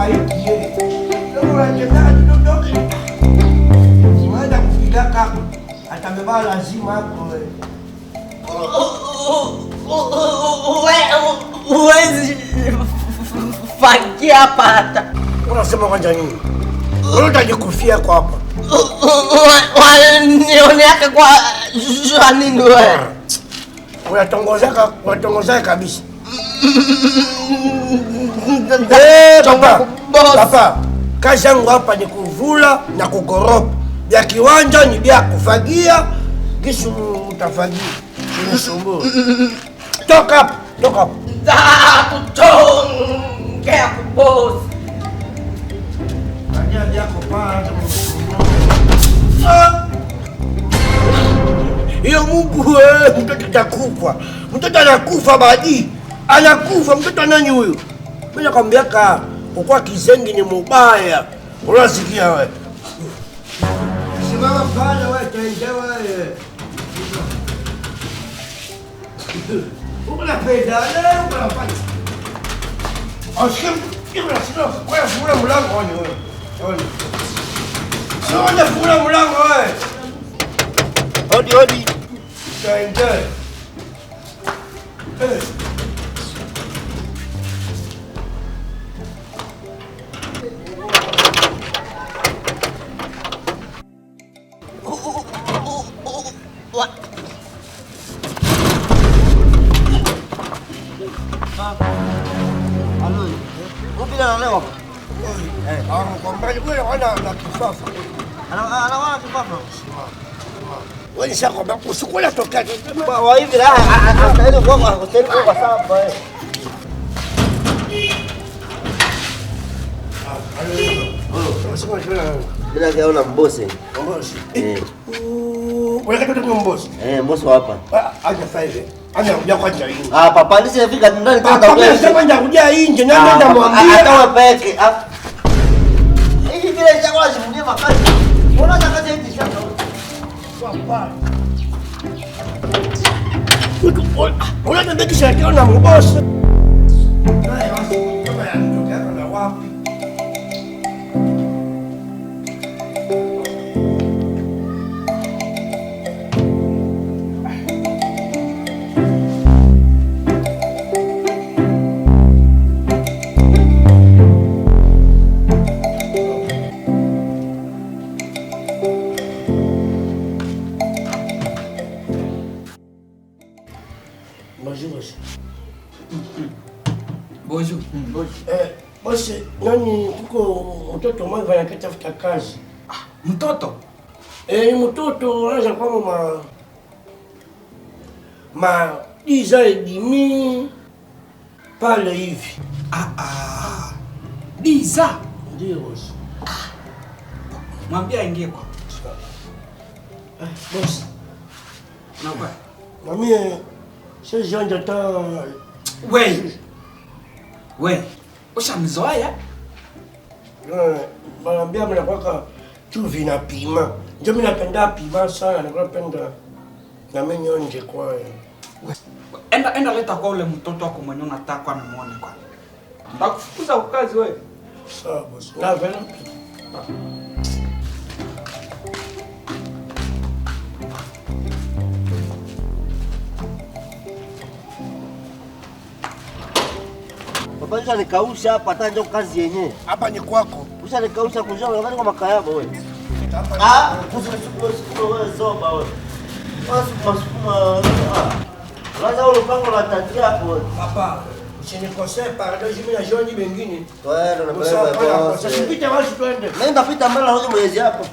kwa hiki yeye. Ndio unajenda ndodoke. Unaenda kupiga kaka. Atabeba lazima hapo wewe. Uwezi fagia pata. Unasema kwanza nini? Unataka kufia kwa hapa. Wanioneka kwa nini wewe? Unatongozeka kabisa. Papa, kazi yangu hapa ni kuvula na kukoropa. Vya kiwanja ni vya kufagia, kisha utafagia. Unisumbua. Toka hapa, toka hapa. Kutongea kubosi. Nani yako pala hiyo Mungu wewe, mtoto atakufa. Mtoto anakufa baadhi. Anakufa mtoto nani huyu? Mimi nakwambia kwa kizengi ni mubaya. Unasikia wewe? Simama pale wewe, tenda wewe. Unapenda leo unafanya. Asikim, sio kwa fula mlango wewe. Sio fula mlango wewe. Hodi. Tenda. Wewe shaka kwa usikula toka kwa hivi la hata kwa hoteli kwa sababu bila kaona mbosi. Mbosi. Wewe katoka kwa mbosi? Mbosi hapa. Acha faile. Ana kuja kwa nje. Papa ndisi fika ndani tena wewe. Sasa ndio kuja nje na nenda mwambie. Atawa peke. Hii vile chakula chimunie makazi. Unaona kazi hizi shamba. Papa. Unaona mbeki shaka na mbosi. Naye wasi kama yanatoka na wapi? Bonjour. Bosi, nani kuko mtoto mmoja anatafuta kazi. Mtoto? Ni mtoto anaweza kama ma dizaidi pale hivi. Diza. Ndio bosi. Mwambie aingie kwa. Bosi. Na kwa. Na mimi sasa ndio We, ushamzoea? Naambia mimi nakwaka chumvi na pima. Ndio mimi napenda pima sana, napenda na mimi nionje kwa. Enda leta kwa ule mtoto wako mwenye unataka anamuone kwa. Ndakufukuza kwa kazi wewe. Sawa bosi. Na vile. Papa nikausha hapa hata ndio kazi yenyewe. Hapa ni kwako. Usha nikausha kujua wakati kwa makayabo wewe. Kusukuma wewe soba wewe. Masukuma. Lazima ule pango la tatia hapo. Papa, usinikosee pardon mimi na John wengine. Wewe ndo unapeleka. Sasa pita basi twende. Nenda pita mbele hoje mwezi hapo.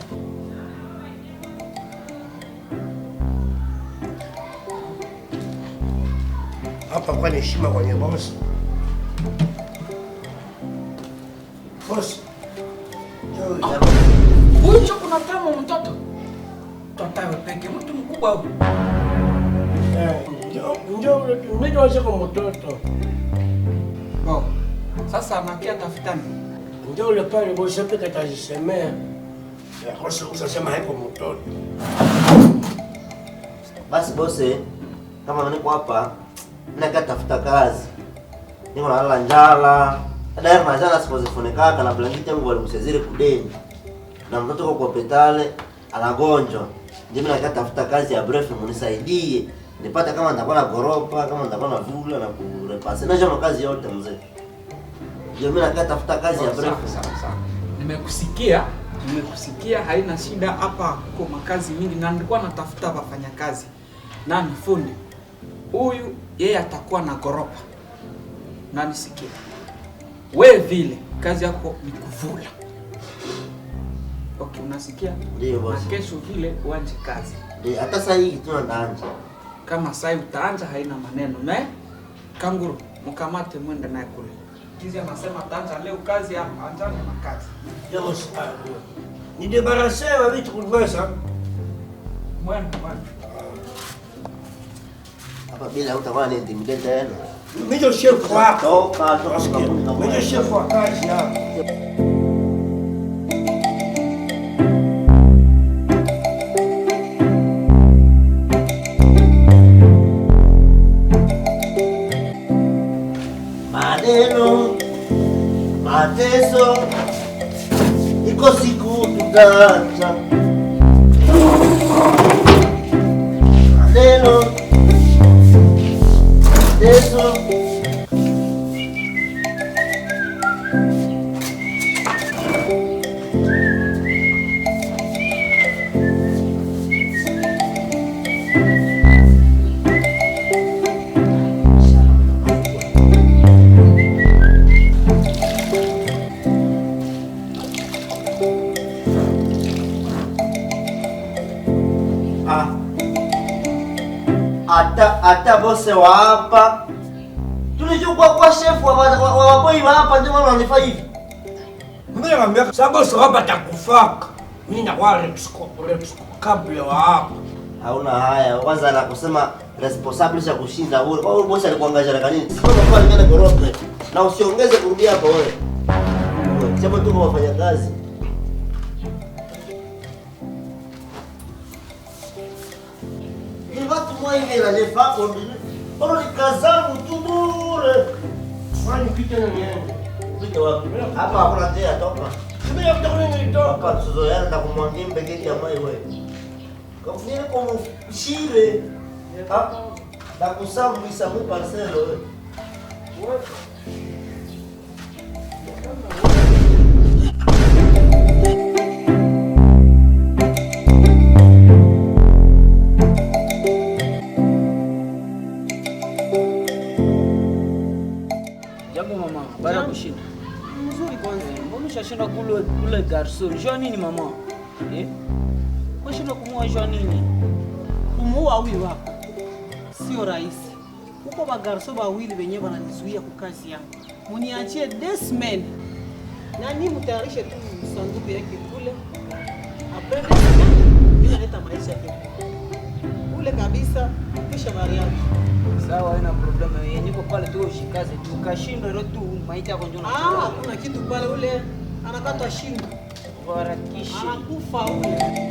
Hapa kwa heshima kwenye bosi. Bosi. Huyu kuna tamu mtoto. Totawe peke mtu mkubwa huyu. Ndio wacha kwa mtoto. Sasa anakia tafutani. Ndio ule pale bosi peke atajisemea. Kosa usasema hapo mtoto. Basi bosi, kama niko hapa, naka tafuta kazi. Niko nalala njala, Dada mazana sipozifone kaka na blanketi yangu walimsezere kudeni. Na mtoto kwa hospitali anagonjwa. Ndio mimi nakatafuta kazi ya brefu munisaidie. Nipate kama nitakuwa na goropa, kama nitakuwa na vula na kurepase. Na jamaa kazi yote mzee. Ndio mimi nakatafuta kazi ya brefu. Sawa. Nimekusikia, haina shida. Hapa kuko makazi mingi na nilikuwa natafuta wafanyakazi. Nani fundi? Huyu yeye atakuwa na goropa. Na nisikie. Wewe vile kazi yako ni kuvula. Okay, unasikia? Ndio boss. Na kesho vile uanze kazi. Ndio hata sasa hivi tunaanza. Kama sasa utaanza haina maneno. Na kanguru mkamate mwende naye kule. Kizi anasema ataanza leo kazi hapa, anzane na kazi. Ndio sasa. Ni debarase wa vitu kunweza. Mwende. Hapa bila utakuwa ni intimidate tena. Mimi ndio chef wako. Toka. Mimi ndio chef wa kazi hapa. Mateso iko siku tutaacha. Maneno mateso hata bose wa hapa tulijua kwa chef wa waboi wa hapa ndio wananifaa hivi. Mimi nakwambia sababu bosi hapa atakufaka. Mimi na wale kabla wa hapa. Hauna haya kwanza na kusema responsible cha kushinda wewe. Kwa hiyo bosi alikuangalia na kanini? Sio kwa nini gorofa na usiongeze kurudia hapo wewe. Sema tu kwa wafanyakazi. Watu mwengi na nefako bora nikazangu tu bure. Kwani kitu niende. Pita wapi? Hapa hakuna njia toka. Mimi nataka nitoka. Hapa tuzoeana na kumwangia mbegeti ya mai wewe. Kwa nini kumshire? Hapa na kusamu isamu parcelo wewe. Baada kushinda. Mzuri kwanza. Mbona ushashinda kule garso? Jua nini mama? Unashinda kumuua jua nini? Kumuua huyu wako sio rahisi. Huko bagarso bawili wenyewe wananizuia kukazi yangu. Muniachie desmen. Nani mtayarishe tu sanduku yake kule. Apende mimi naleta maisha yake. Kule kabisa kisha Mariamu. Sawa, haina problem. Yeye niko pale tu ushikaze tu. Kashindo ro tu maiti yako njoo na. Kuna kitu pale ule anakatwa shingo. Harakishi. Anakufa ule.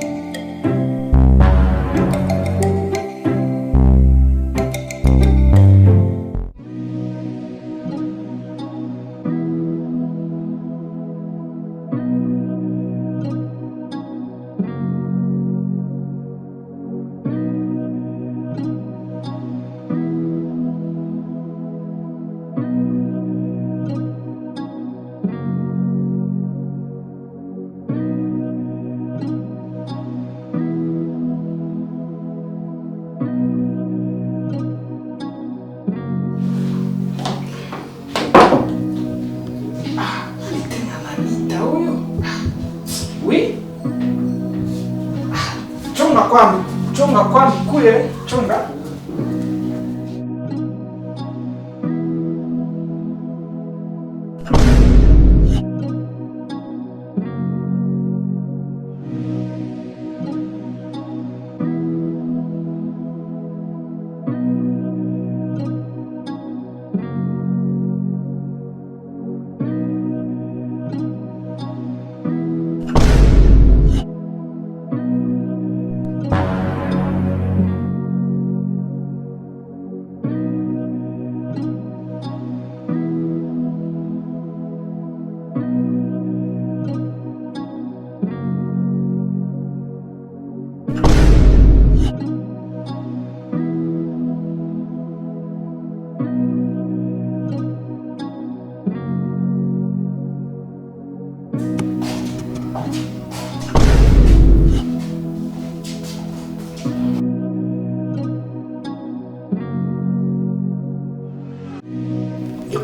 Chunga kwani kuye chunga.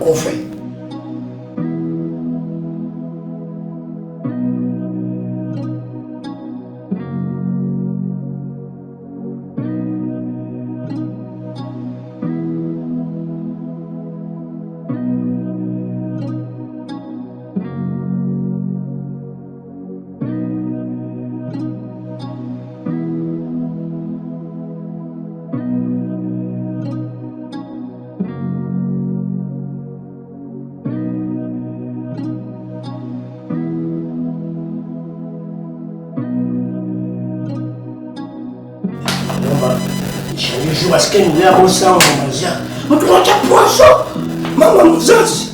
ukufe. Je vois ce qu'elle nous a bossé en manger. On doit te poisson. Maman nous a dit.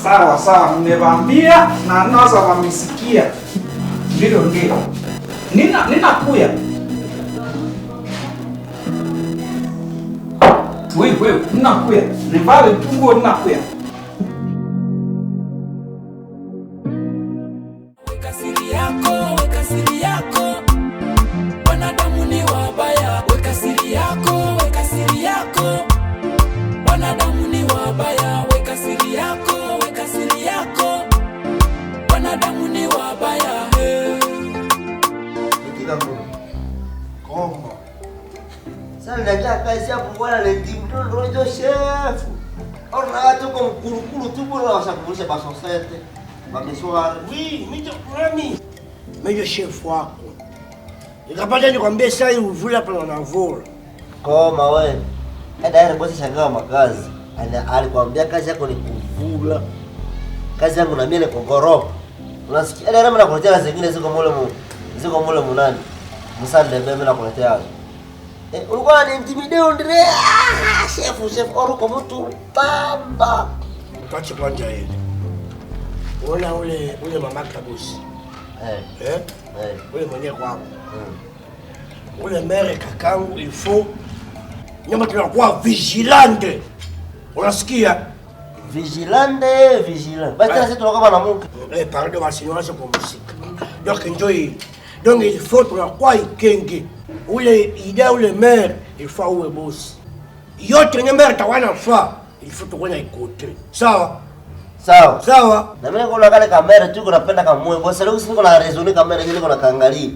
Sawa sawa, mmevambia na naza wamesikia. Ndio. Ninakuya. Wewe, ninakuya. Nivale tungo ninakuya. Weka siri yako. Wanadamu ni wabaya. Weka siri yako. Wanadamu ni wabaya. Weka siri yako. Wanadamu ni wabaya. Comment? Sasa nataka kazi hapo bwana le timdo ndio chef. Ona watu kwa mkurukuru tu bora washakulisha basosete. Bameswara. Oui, mais tu mais le chef wako. Nikapata nikwambie sasa hii uvula hapa na navula. Koma wewe. Hata bosi shangaa makazi. Alikwambia kazi yako ni kuvula. Kazi yangu na mimi ni kugoropa. Unasikia? Hata mimi nakuletea kazi zingine ziko mule munani. Msande mimi nakuletea. Ulikuwa ni intimidate ndire. Chef oruko mtu baba. Tuache kwanza ile. Ona ule mama kabusi. Ule mwenye kwako. Ule mere kakangu il faut nyama tunakuwa vigilante. Unasikia? Vigilante. Basi sasa tunakuwa na Mungu. Pardon wasinywaje kwa muziki. Donc enjoy. Donc il faut tunakuwa ikenge. Ule mere il faut uwe boss. Yote nye mere tawana fa. Il faut tukuwa ikote. Sawa? Sawa. Na mimi niko kale kamera tu napenda kamwe. Bosi leo siko na rezoni kamera nyingine niko naangalia.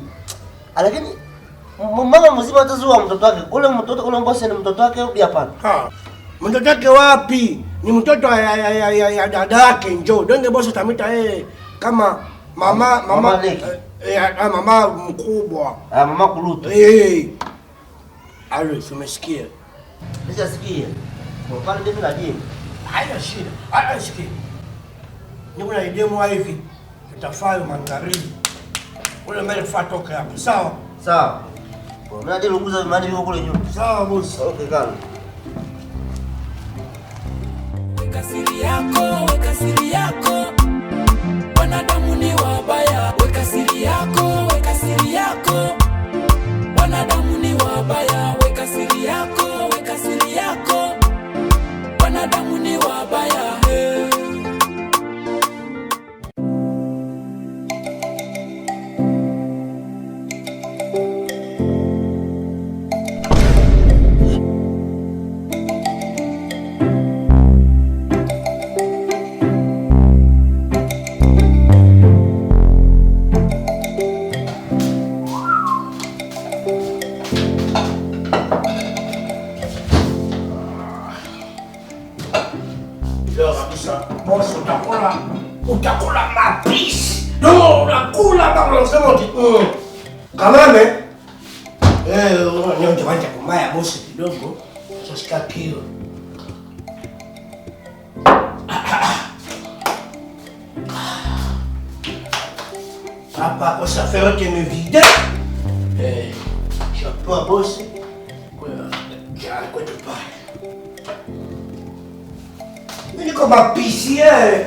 Lakini mama mzima atazua mtoto wake. Ule bosi ni mtoto wake au hapana? Mtoto wake wapi? Ni mtoto ya dada yake njoo. Ndio bosi tamita kama mama mama mkubwa. Mama kuluto. Alo, umesikia? Nishasikia. Kwa pale mimi najua. Haina shida. Sikia. Niko na idea mwa hivi. Tutafanya magharibi. Ule mbele fatoka hapo. Sawa. Kwa mimi ndio lunguza mali yuko kule juu. Sawa bosi. Okay kana. Weka siri yako. Wanadamu ni wabaya. Weka siri yako. Wanadamu ni wabaya. Weka siri yako. Wanadamu ni wabaya. Bosi utakula mapishi. No, unakula kama unasema kamame. Nyonje wacha kumaya bosi kidogo. Sasa kio. Papa, ça fait que me vider. Je peux bosser. Quoi de pas. Ini kok papisier.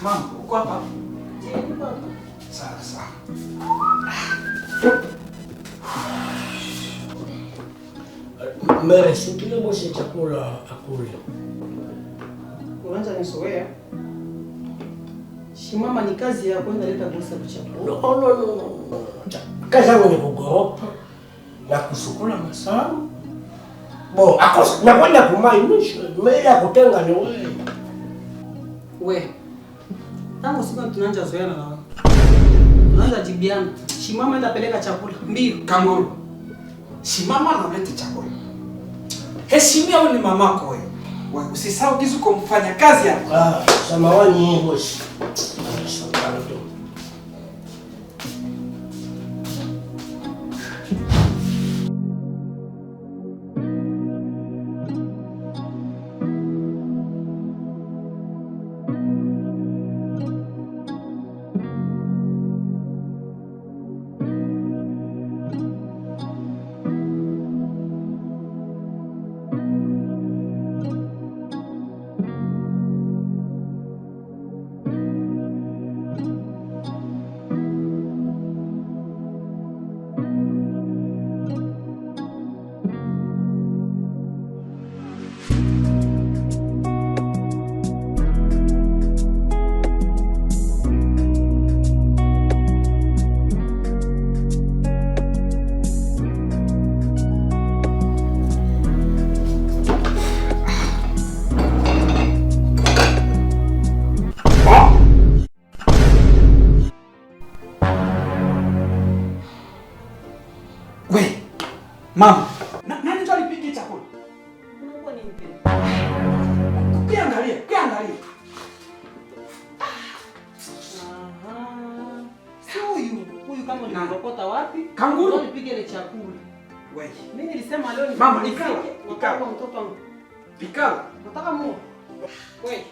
Mama, uko hapa? Je, niko hapa. Sawa sawa. Mere, si kile bosi chakula akule. Unaanza nisoea. Shimama ni kazi ya kwenda leta bosi kuchakula. No. Kazi yangu ni kugoropa na kusukula masamu. Bo, akos nakwenda kumai mwisho. Mere kutenga ni wewe. We. Tangu siku tunaanza zoeana na wewe. Tunaanza jibiana. Shimama enda peleka chakula. Mbio. Kanguru. Simama na ulete chakula. Heshimia wewe ni mamako wewe. Wewe usisahau kizu kumfanya kazi hapa. Samawani hii bosi. Mama, nani ndio alipika chakula? Unakuwa ni mpe. Kiangalia. Aha. Si huyu kama nilikopota wapi? Kanguru. Ndio nipige ile chakula. Wewe. Mimi nilisema leo Mama, nikala. ikala. Mtoto wangu. Pikala. Nataka mu. Wewe.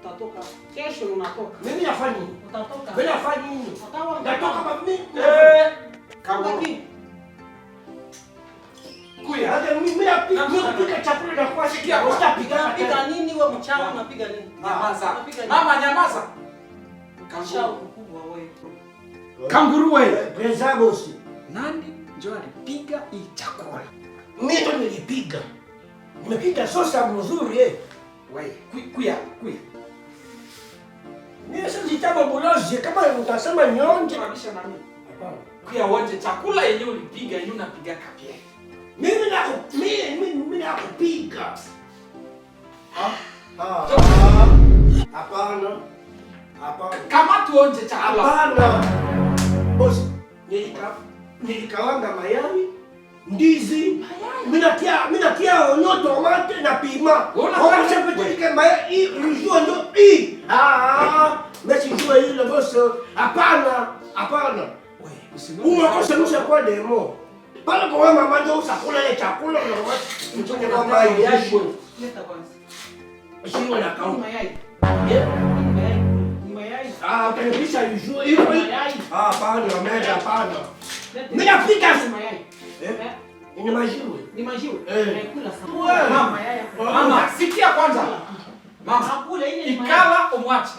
Utatoka. Kesho unatoka. Mimi nafanya nini? Utatoka. Mimi nafanya nini? Utawa. Natoka kwa mimi. Kanguru. Kuya. Hata mimi napika chakula na kwa sikia. Unapiga nini wewe mchana unapiga nini? Nyamaza. Unapiga nini? Mama nyamaza. Shau kubwa wewe. Kanguru wewe. Presa bosi. Nani ndio alipiga hii chakula? Mimi ndo nilipiga. Nimepiga sosa mzuri Wewe, kuya. Mimi sasa jitaba bolozi kama utasema nyonje. Tunabisha na mimi. Kuya uonje chakula yenyewe ulipiga, yenyewe unapiga kapia. Mimi nakupiga. Hapana. Kama tuonje chakula. Hapana. Bosi, nilikawanga mayai, ndizi. Mimi natia onyo tomate na pima. Ona shapetike mayai, unjua ndo hii. Mesi jua hilo bosi. Hapana. Wewe, usimwone. Umekosa kwa demo. Pale kwa mama ndio usakula ile chakula na mama mchonge kwa mayai yako. Leta kwanza. Sio na Ni kaunti. mayai. Yeah. Ni mayai. Utanipisha yujua hiyo. Hapana, mimi hapana. Mimi napika mayai. Ni majiwe. Ni majiwe. Kula Wewe. sana. Mama yai. Mama, sikia kwanza. Mama, Kula ile ni mayai. ikala umwache.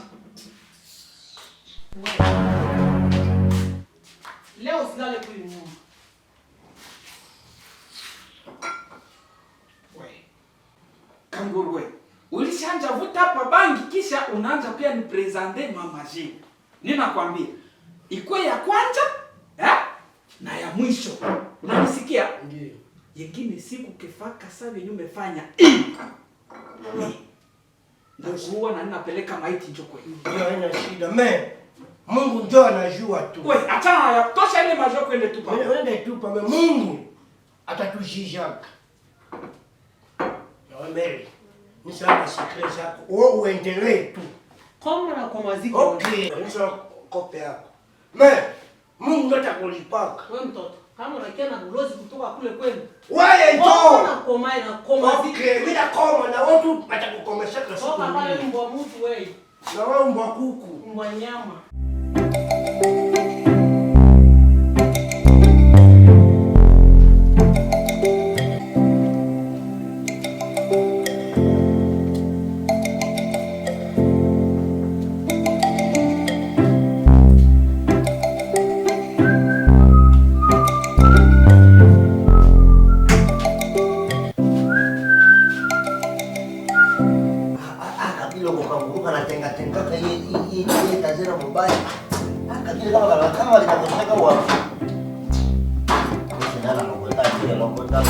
Leo silale kuli nyuma. Kanguru wewe. Ulishanja vuta hapa bangi kisha unaanza pia ni presente mama J. Ninakwambia. Ikuwe ya kwanza, na ya mwisho. Unanisikia? Ndio. Yengine siku kifaka sabi umefanya. Ndakuwa na ninapeleka maiti njo kwenu. Ndio haina shida. Mungu ndio anajua tu. Wewe, achana na tosha ile majo kwende tupa. Wende tupa Mungu atatujijaka. Na wewe nisema secret yako. Wewe uendelee tu. Koma na kwa maziko. Okay, nisema kope yako. Mungu ndio atakulipaka. Wewe mtoto, kama unakia na ulozi kutoka kule kwenu. Wewe ndio. Koma na koma na koma ziko. Okay, bila koma na watu watakukomesha kwa siku. Toka pale mbwa mtu wewe. Na wewe mbwa kuku. Mbwa nyama. ile kukanguka na tenga hii tazira mbaya. Akakile kama litakushaka wapi. Ndio anakwenda kile anakwenda.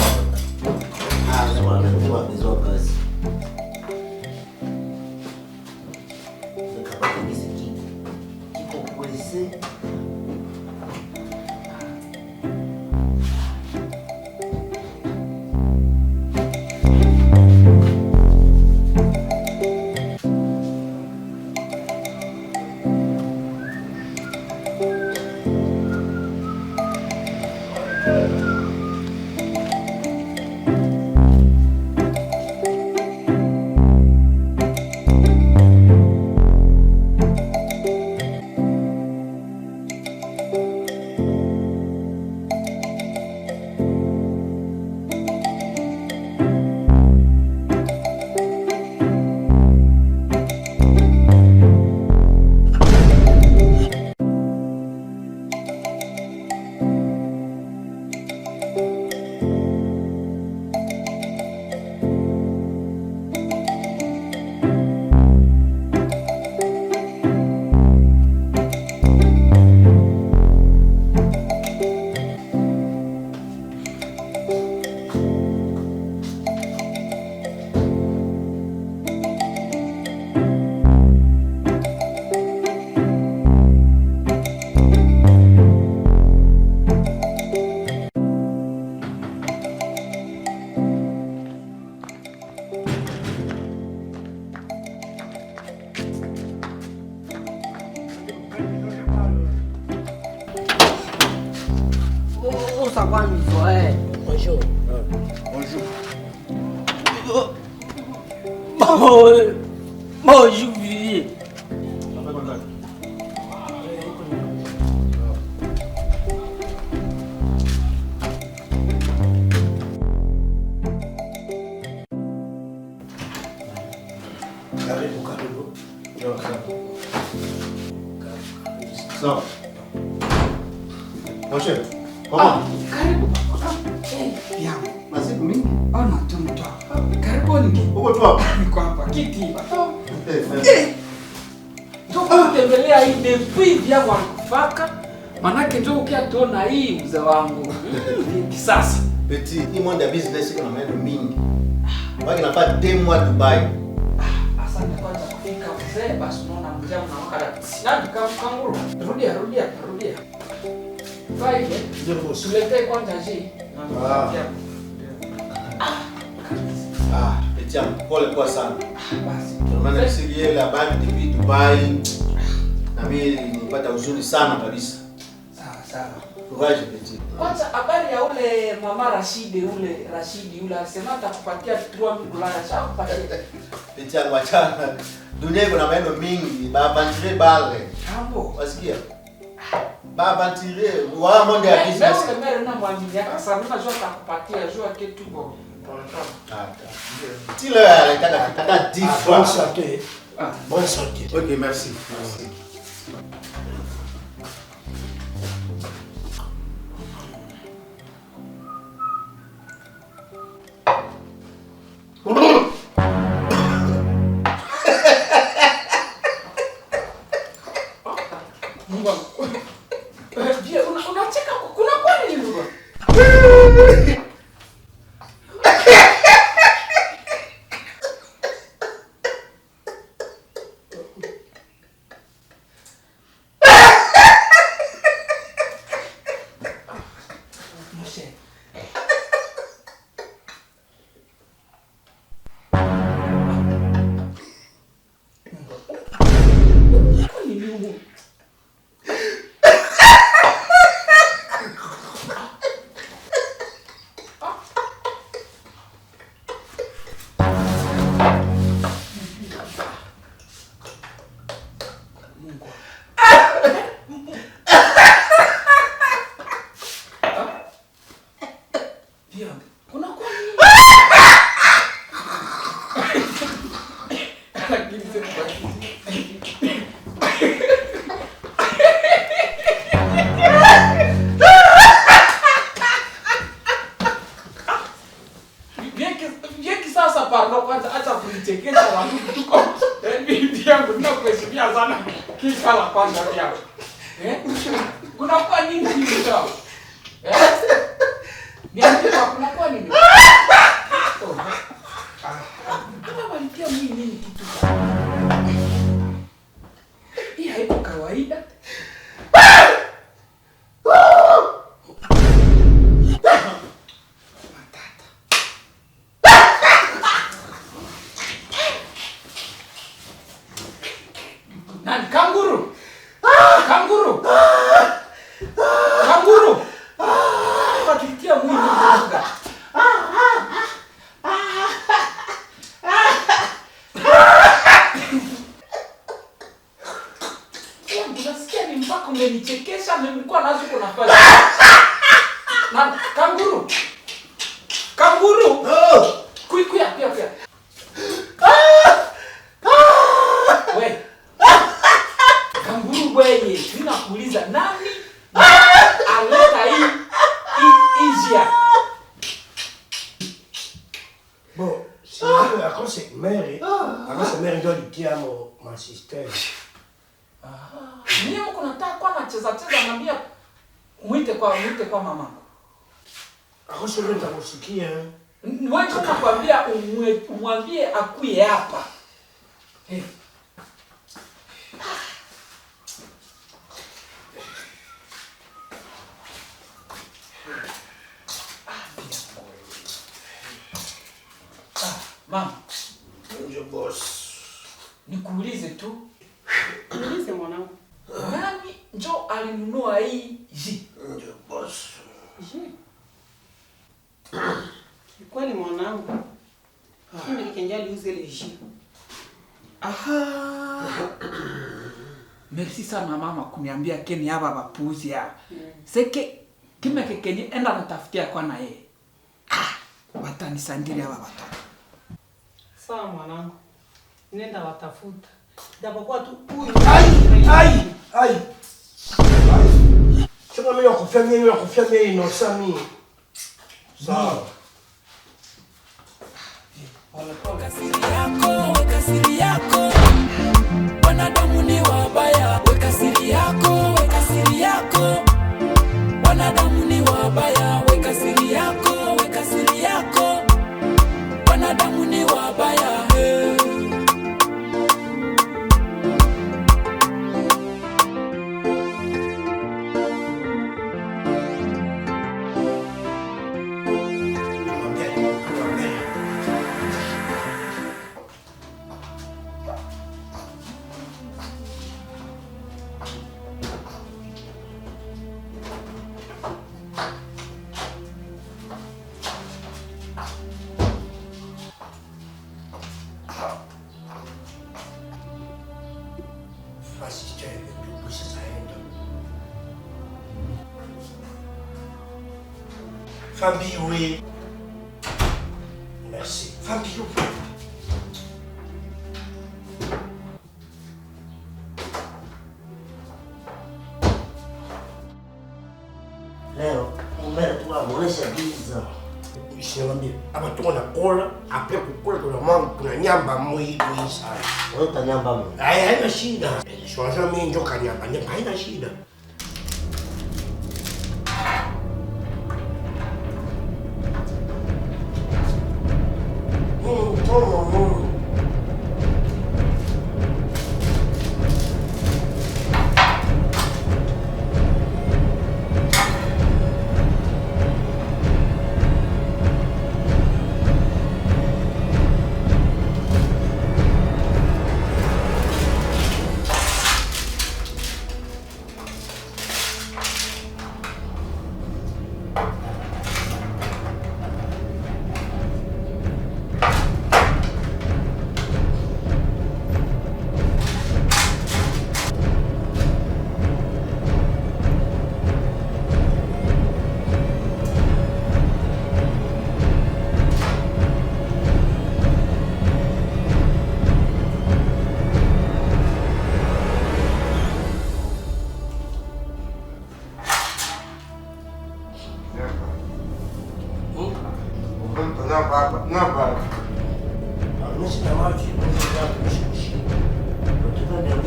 Sema ndio bizoka. Nikapata kisiki. Kiko polisi. Bonjour. Bonjour, Vivier. Karibu. Sawa. Moshe. Kama Karibu. Ya. masiku mingi. Ona tumto. Karibuni. Uko tu hapa. Niko hapa kiti. Eh. Tembelea hii depuis vya wakufaka. Manake ndio ukiatuona hii mzee wangu. Kisasa. Beti, hii monde ya business iko na maneno mingi. Waki nafaa demwa Dubai. Asante kwanza kufika mzee, basi unaona mzee unawaka sinadi kanguru. Rudia. Faile. Ndio boss. Tuletee kwanza ji. Beti, pole kwa sana. Basi. Maana nisikie la bank depuis Dubai. Na mimi nilipata huzuni sana kabisa. Sawa. Courage Beti. Kwanza habari ya ule mama Rashidi yule alisema atakupatia $3 million shakupatia. Beti, wachana. Dunia iko na maneno mingi. Babantire bale. Jambo. Wasikia? Babantire wa monde ya business. Mimi na mwamini yake sana najua atakupatia jua kitu bo. Tile anataka diff. Bonne santé. Bonne santé. Ok, merci. Je, unacheka kuna kwani ndugu? Vieki sasa pardon kwanza acha kunichekesha wangu tuko. rafiki yangu, ninakuheshimia sana. Kisha la kwanza pia. Kunakuwa nini hivi sawa? Niambie kunakuwa nini? Kama walitia mimi nini kitu? Hii haiko kawaida. Nani kanguru? Kanguru. Kanguru. Walitia mwili mmoja. Unasikia ni mpaka umenichekesha na nilikuwa nazo kuna pale. Na kanguru. Kanguru. Kuikuya pia. Wewe. Kanguru wewe, ninakuuliza nani aleta hii Asia? Bon, c'est akose mère ndio alitia ma système. Mimi mko nataka kwa nacheza naambia muite kwa mama. Akose ndio nitakusikia. Wewe tunakwambia umwambie akuye hapa. Mama, Ndio boss. nikuulize tu. Niulize mwanangu. Nani njo alinunua hii ji? Ndio boss. Je. Ni kweli mwanangu. Mimi nikienja liuze ile ji. Aha. Merci sana mama kuniambia keni hapa bapuzi ya. Seke kime kekeni enda natafutia kwa na yeye. Watanisandiri hapa watoto. Sawa mwanangu. Nenda watafuta. Japokuwa tu huyu. Ai. Chama mimi nakufia mimi innocent mimi. Sawa. Weka siri yako, wanadamu ni wabaya. Weka siri yako, wanadamu ni wabaya. Weka siri yako, wanadamu ni wabaya. Famille, oui. Merci. Famille, oui. Leo mbele tu amuonesha giza. Usiniambie. Hapa tuko na kola, après kukula kuna nyamba mwili sana. Wewe utanyamba mimi. Haina shida. Shwaza mimi ndio kanyamba, haina shida.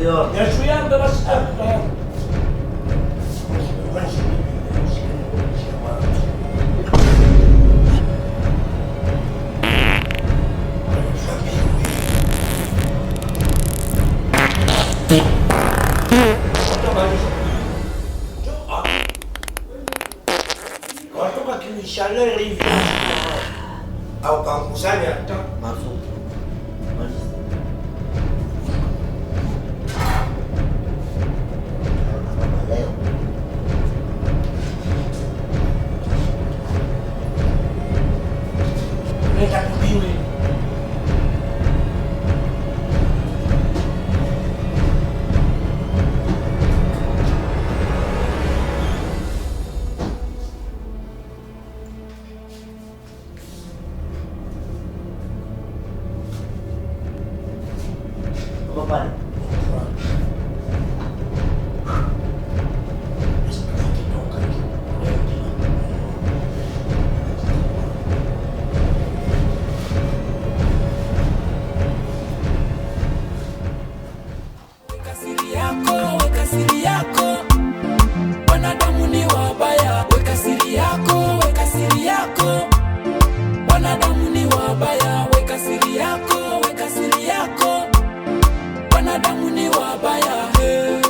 Ndio. Yashuyambe basi. Watoka kinishalele hivi au kakusanya hata Mafuta. leta kubiwe. Pale. Weka siri yako, weka siri yako. Wanadamu ni wabaya. Weka siri yako, weka siri yako. Wanadamu ni wabaya. Weka siri yako, weka siri yako. Wanadamu ni wabaya. Hey.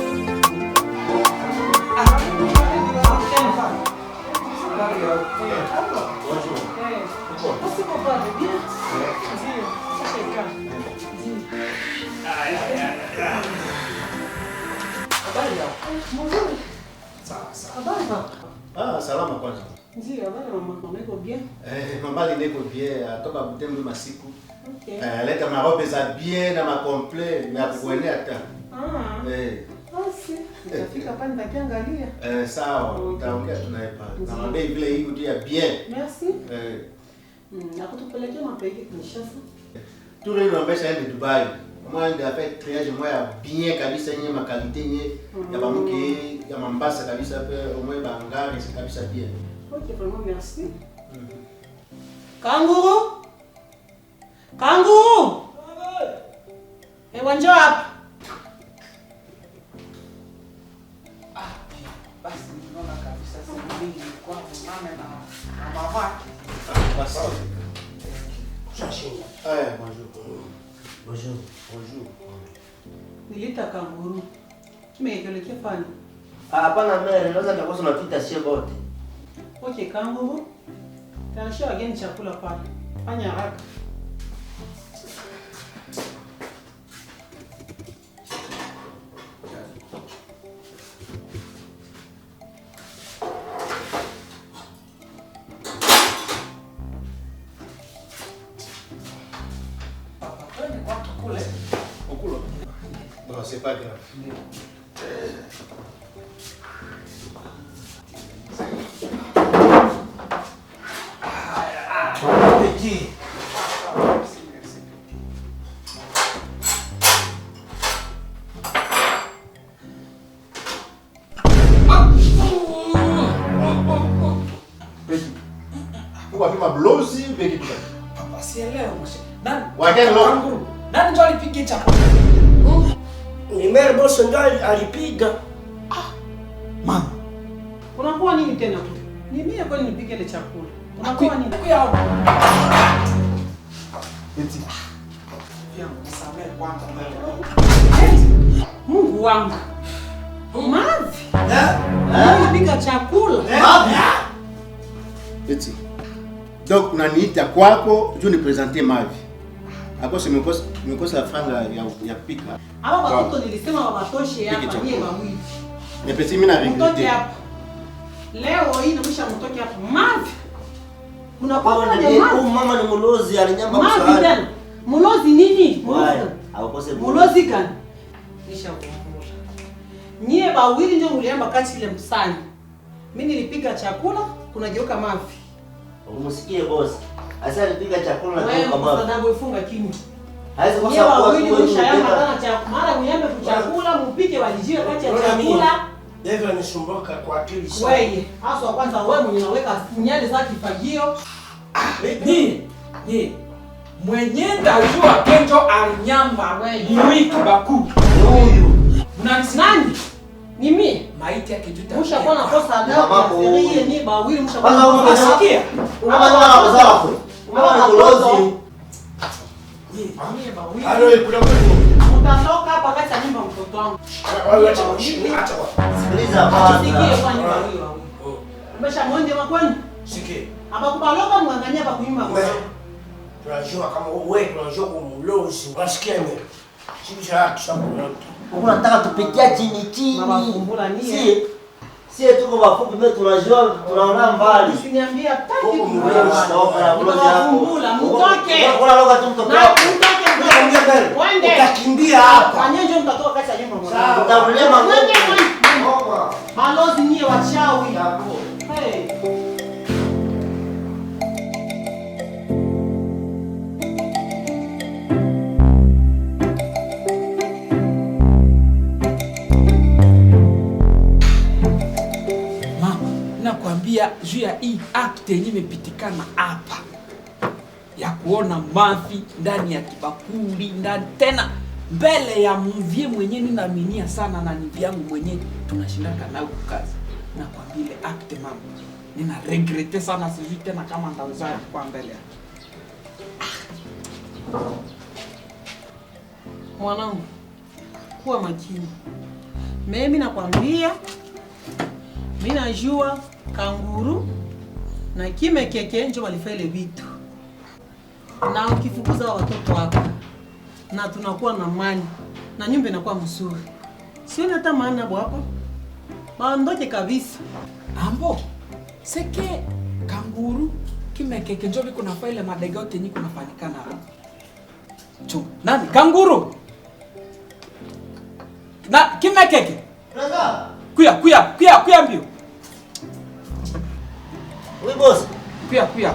Salama kwanza. Ndio, habari mama, niko bien. Mambali niko bien, atoka Butembo masiku. Okay. Leta marobe za bien na makomple ya kuenea hata. Basi, nitafika pale nitakiangalia. Sawa, utaongea tunaye pale. Na mabei vile hii ndio bien. Merci. Na kutupelekea mapeke Kinshasa. Tule ile ambesha ende Dubai. Moi ndio fait triage moya bien kabisa yenye makalite yenye ya bamuke ya Mombasa kabisa pe au moins bangari c'est kabisa bien. Ok, vraiment merci. Kanguru? Kanguru? Ewa njoo hapa. Basi ninaona kabisa siku mingi kwa mama na mama. Basi. Shashinga. Bonjour. Bonjour. Bonjour. Nilita kanguru. Tumeelekea fani. Hapana mere, naweza takosa napita sie bote. Ok, kanguru. Tanisha wageni chakula pale. Fanya haraka. Bon, c'est pas grave. Petit. Pourquoi tu m'as blosi ou bien tu Papa sielewi mshe. Nani? Wakati lo. Kanguru. Nani ndio alipiga chakula? Ni mere boso ndio alipiga. Mama. Unakuwa nini tena? Ni mimi kwani nipike ile chakula. Unakuwa nini? Kuya. Eti. Yangu nisamee kwanza mbele. Mungu wangu. Mavi. Nipika chakula. Eti. Donc unaniita kwako juu ni presenter Mavi. Akosa nimekosa franga ya kupika. Hawa watoto nilisema wawatoshe hapa nie mawili. Mais petit mimi na Mtoke regretter. hapa. Leo hii namusha mtoke hapa. Mavi. Unakuwa Kwa ni nini mavi. mama ni mulozi alinyamba Mavi msaada. tena. Mulozi nini? Why? Haukose Mulozi gani? Nisha kumbula. Nyie bawili ndio muliamba kati ile msani. Mimi nilipika chakula, kuna geuka Mavi. Umsikie boss. Asa alipika chakula na Wewe kwa mama. msaada ifunga kinywa. Haizi kwa Nyie sababu wawili wewe mshayamba unapika. kana chakula. Mara mnyambe kuchakula, mpike walijie kati ya chakula. Ndio anisumbuka kwa akili sana. Wewe, hasa kwanza wewe mwenye unaweka nyali za kifagio. Ni mwenye ndajua kenjo alinyamba Wewe. ni wiki baku. Huyu. Unanisikia? Nani? Ni mimi. Maiti yake tuta. Mshakuwa nakosa adabu na ferie ni bawili mshakuwa Kwanza nakosa adabu. unasikia? Unaona kuzaa kwa. Unaona kulozi. Alo, kuna mtu. Utatoka hapa kati ya nyumba mtoto wangu. Wewe acha kushika, acha kwa. Sikiliza Asikie kwanza. kwa nyumba hiyo. Umesha mwende makwani? Sikie. Abakubaloka mwangania pa kunyumba kwa. Tunajua kama wewe tunajua kumulozi. Unasikia mimi? Sisi tushakuona. Unataka tupitia chini chini. Mama kumbula nie. Sie tuko wafupi mimi tunajua tunaona mbali. Usiniambia taki Wewe kumbula. stoka ulozi hapo. Kumbula mtoke. Kuna loga tu mtoke. Na mtoke mtoke. Wende. Utakimbia hapa. Fanyenje mtatoka kati ya nyumba mwanangu. Utavulia mango. Wende mwanangu. Ngoma. Balozi nie wachawi. Hapo. Hey. Mama, nakwambia juu ya hii act yenye imepitikana hapa ya kuona mafi ndani ya kibakuli ndani tena mbele ya mvie mwenye ninaaminia sana na ni vyangu mwenye tunashindaka nao kazi. Nakwambia ile act mama, nina regrete sana, sijui tena kama ndaweza kwa mbele. Mwanangu, kuwa makini. Mimi nakwambia, mimi najua kanguru na kime keke njo walifele vitu. Na ukifukuza watoto wako na tunakuwa na amani na nyumba inakuwa mzuri. Sioni hata maana hapo. Baondoke kabisa. Ambo, seke kanguru kimekeke njo biko na faile madega yote nyiko nafanyikana hapa. Chu, nani? Kanguru. Na kimekeke. Brother. Kuya mbio. Wewe boss. Kuya.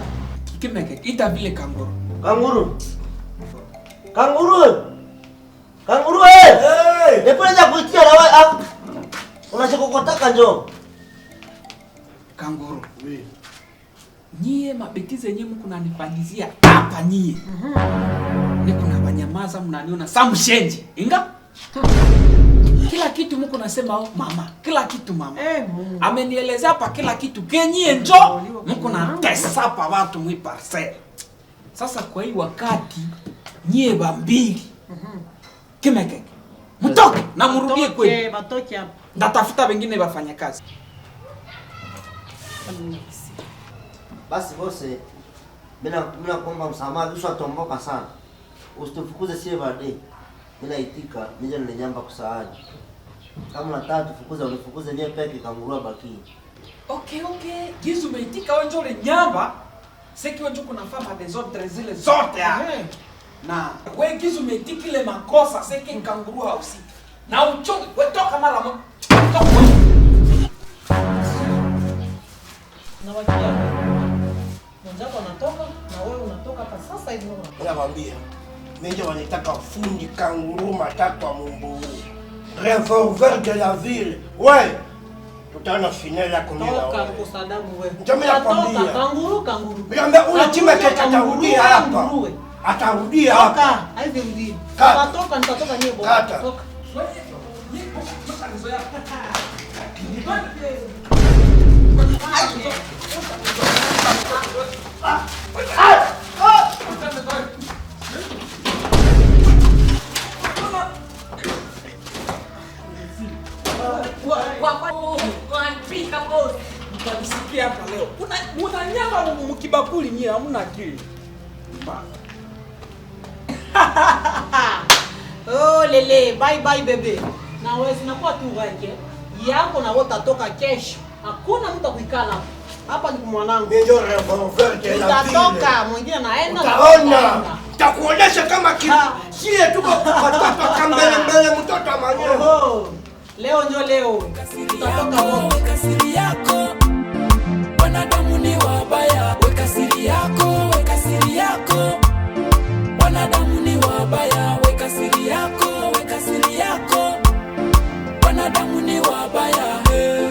Kimekeke ita vile kanguru. Kanguru. Kanguru eh. Hey! Nipoja kuitia na wewe. Unachokotaka njoo. Kanguru. Nyie mabetize nyie mko nanifanyizia hapa nyie. Niko na wanyamaza mnaniona samshenje. Inga? Kila kitu mko nasema oh, mama. Kila kitu mama. Mungu. Amenieleza hapa kila kitu. Kenyie njo mko na tesa hapa watu mwi parcel. Sasa kwa hii wakati nyie bambili. Kimekeke. Mtoke na murudie kweli. Batoke hapa. Ndatafuta wengine wafanya kazi. Basi boss, mimi nakuomba msamaha, kisha tomboka sana. Usitufukuze sie baadaye. Mimi naitika, nije ninyamba kusaani. Kama unataka tufukuze unifukuze mie peke kangurua baki. Okay. Gizu umeitika wewe ndio nyamba. Seki wewe ndio kunafanya desordre zile zote hapa. Na wewe Gizu umeitika ile makosa seki kanguru hausi. Na uchonge wewe toka mara moja. Toka wewe. Na wakia. Mwanzako anatoka na wewe unatoka hapa sasa hivi unaona. Nakwambia. Mimi ndio wanitaka fundi kanguru matatu wa mumbu. Revolver de la ville. Ouais. Tutaona finale ya kundi la Toka wewe. kusadamu wewe. Ndio mimi nakwambia. Kanguru. Niambia ule Kimekeke atarudia hapa. Atarudia hapa. Toka, hivi rudi. Kata. Toka nitatoka niye bwana. Kata. Toka. Mtanisikia hapa leo. Una nyama mkibakuli nyie hamna akili. Oh lele, bye bebe. Na wewe zinakuwa tu wake. Yako na wewe utatoka kesho. Hakuna mtu kuikala hapa. Hapa ni mwanangu. Mimi ndio revolver de la ville. Utatoka, mwingine naenda. Utaona. Takuonesha kama sie tuko watoto kambele mtoto mwenyewe. Oho. Leo ndio leo. Utatoka wote. Weka siri yako, wanadamu ni wabaya. Weka siri yako, weka siri yako, wanadamu ni wabaya. Weka siri yako, weka siri yako, wanadamu ni wabaya. Hey.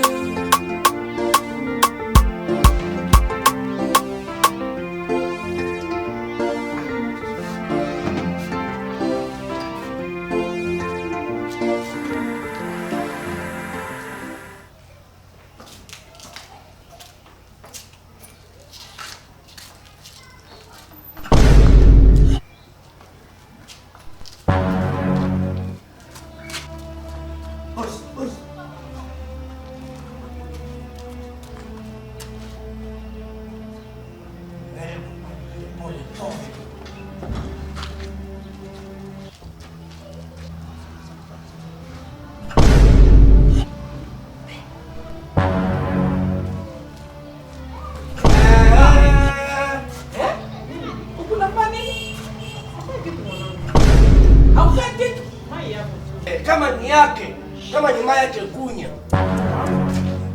Kama ni yake, kama ni maya yake kunya.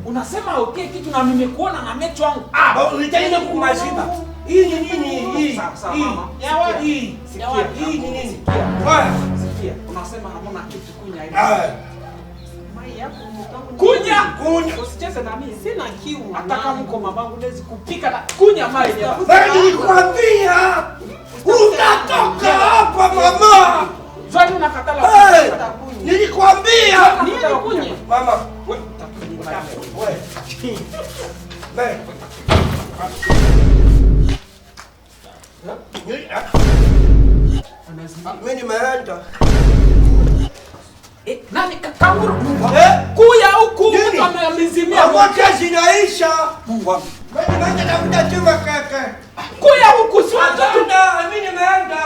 Unasema okay kitu na nimekuona na macho yangu. Unitaka kukumaziba. Hii ni nini hii? Sawa mama. Hii. Hii ni nini? Sikia. Unasema hamna kitu kunya hivi. Mai yako mtangu. Kunya. Usicheze na mimi. Sina kiu. Hata kama mko mamangu lezi kupika na kunya mai. Nilikwambia utatoka hapa mama. Swali unakatala. Nilikwambia. Kunya. Mama, wewe. Mimi nimeenda. Nani kakanguru? Kuya huku mtu amemzimia. Wakati zinaisha. Mungu wangu. Mimi naenda tafuta chuma kaka. Kuya huku siwaje. Mimi nimeenda.